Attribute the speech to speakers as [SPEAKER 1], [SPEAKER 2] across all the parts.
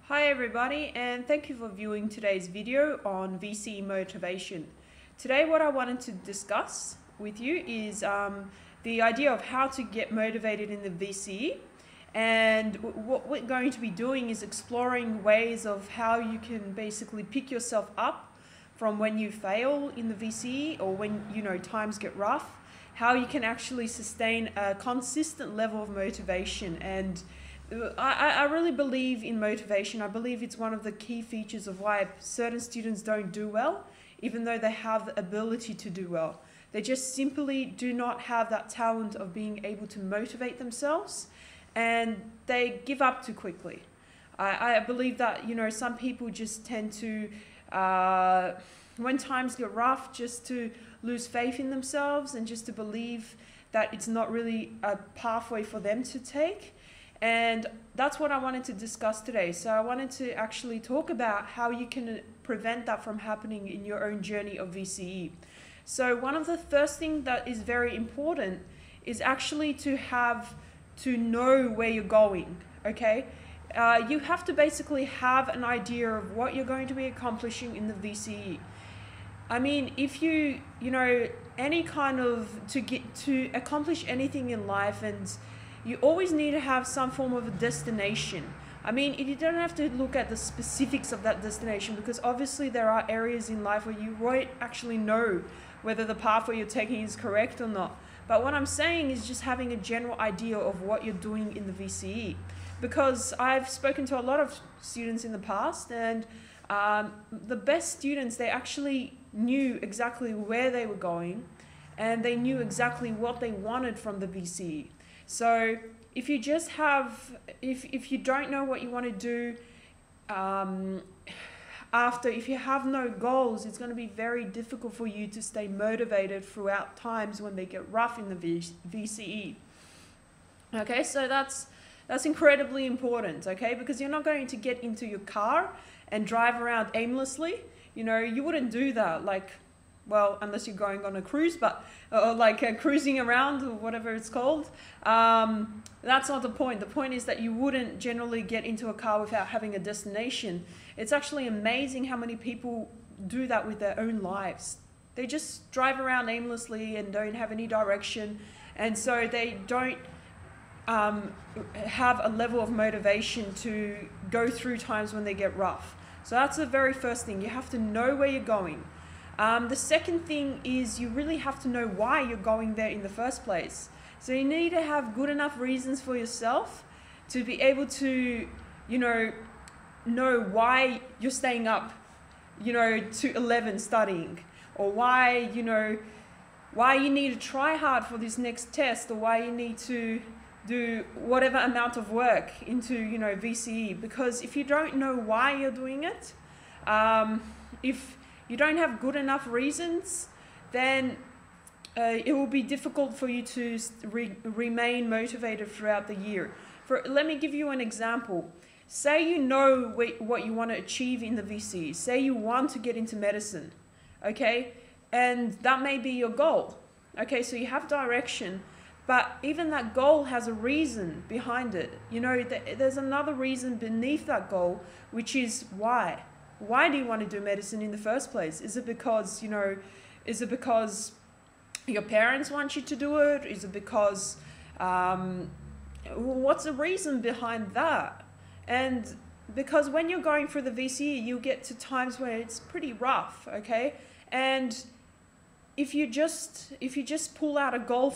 [SPEAKER 1] Hi everybody, and thank you for viewing today's video on VCE motivation. Today what I wanted to discuss with you is the idea of how to get motivated in the VCE, and what we're going to be doing is exploring ways of how you can basically pick yourself up from when you fail in the VCE or when times get rough, how you can actually sustain a consistent level of motivation. And I really believe in motivation. I believe it's one of the key features of why certain students don't do well, even though they have the ability to do well. They just simply do not have that talent of being able to motivate themselves, and they give up too quickly. I believe that, some people just tend to, when times get rough, just to lose faith in themselves and just to believe that it's not really a pathway for them to take. And that's what I wanted to discuss today. So I wanted to actually talk about how you can prevent that from happening in your own journey of VCE. So one of the first things that is very important is actually to know where you're going, okay? You have to basically have an idea of what you're going to be accomplishing in the VCE. I mean, if to accomplish anything in life, and you always need to have some form of a destination. I mean, you don't have to look at the specifics of that destination, because obviously there are areas in life where you won't actually know whether the pathway you're taking is correct or not. But what I'm saying is just having a general idea of what you're doing in the VCE. Because I've spoken to a lot of students in the past, and the best students, they actually knew exactly where they were going, and they knew exactly what they wanted from the VCE. So if you just if you don't know what you want to do if you have no goals, it's going to be very difficult for you to stay motivated throughout times when they get rough in the VCE. Okay, so that's incredibly important, okay, because you're not going to get into your car and drive around aimlessly. You wouldn't do that, unless you're going on a cruise, but cruising around or whatever it's called. That's not the point. The point is that you wouldn't generally get into a car without having a destination. It's actually amazing how many people do that with their own lives. They just drive around aimlessly and don't have any direction, and so they don't have a level of motivation to go through times when they get rough. So that's the very first thing. You have to know where you're going. The second thing is you really have to know why you're going there in the first place. So you need to have good enough reasons for yourself to be able to, know why you're staying up, to 11 studying, or why you need to try hard for this next test, or why you need to do whatever amount of work into, VCE. Because if you don't know why you're doing it, if you don't have good enough reasons, then it will be difficult for you to remain motivated throughout the year. Let me give you an example. Say you know what you want to achieve in the VCE. Say you want to get into medicine, okay? And that may be your goal. Okay, so you have direction, but even that goal has a reason behind it. There's another reason beneath that goal, which is why. Why do you want to do medicine in the first place? Is it because, your parents want you to do it? Is it because, what's the reason behind that? And because when you're going through the VCE, you get to times where it's pretty rough, okay? And if you just pull out a goal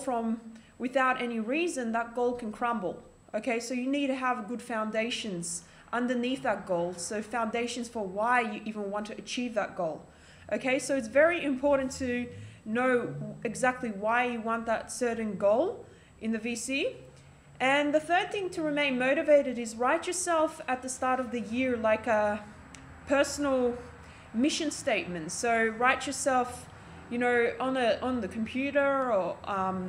[SPEAKER 1] without any reason, that goal can crumble, okay? So you need to have good foundations underneath that goal, so foundations for why you even want to achieve that goal. Okay, so it's very important to know exactly why you want that certain goal in the VC. And the third thing to remain motivated is write yourself at the start of the year like a personal mission statement. So write yourself, on the computer or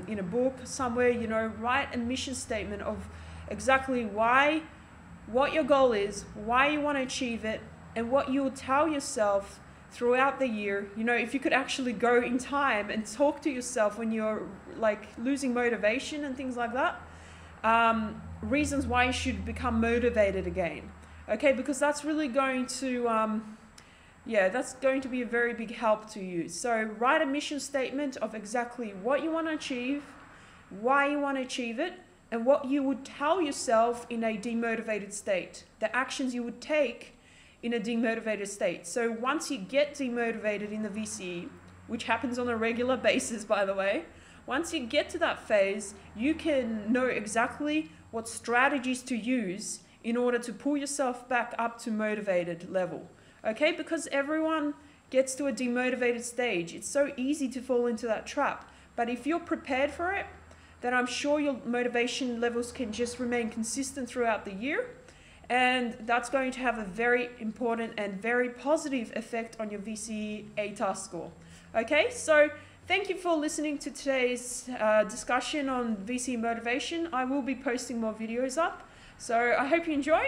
[SPEAKER 1] in a book somewhere, write a mission statement of exactly what your goal is, why you want to achieve it, and what you'll tell yourself throughout the year. If you could actually go in time and talk to yourself when you're losing motivation and things like that, reasons why you should become motivated again. Okay, because that's really going to that's going to be a very big help to you. So write a mission statement of exactly what you want to achieve, why you want to achieve it, and what you would tell yourself in a demotivated state, the actions you would take in a demotivated state. So once you get demotivated in the VCE, which happens on a regular basis, by the way, once you get to that phase, you can know exactly what strategies to use in order to pull yourself back up to motivated level. Okay, because everyone gets to a demotivated stage. It's so easy to fall into that trap. But if you're prepared for it, then I'm sure your motivation levels can just remain consistent throughout the year. And that's going to have a very important and very positive effect on your VCE ATAR score. Okay, so thank you for listening to today's discussion on VCE motivation. I will be posting more videos up. So I hope you enjoyed.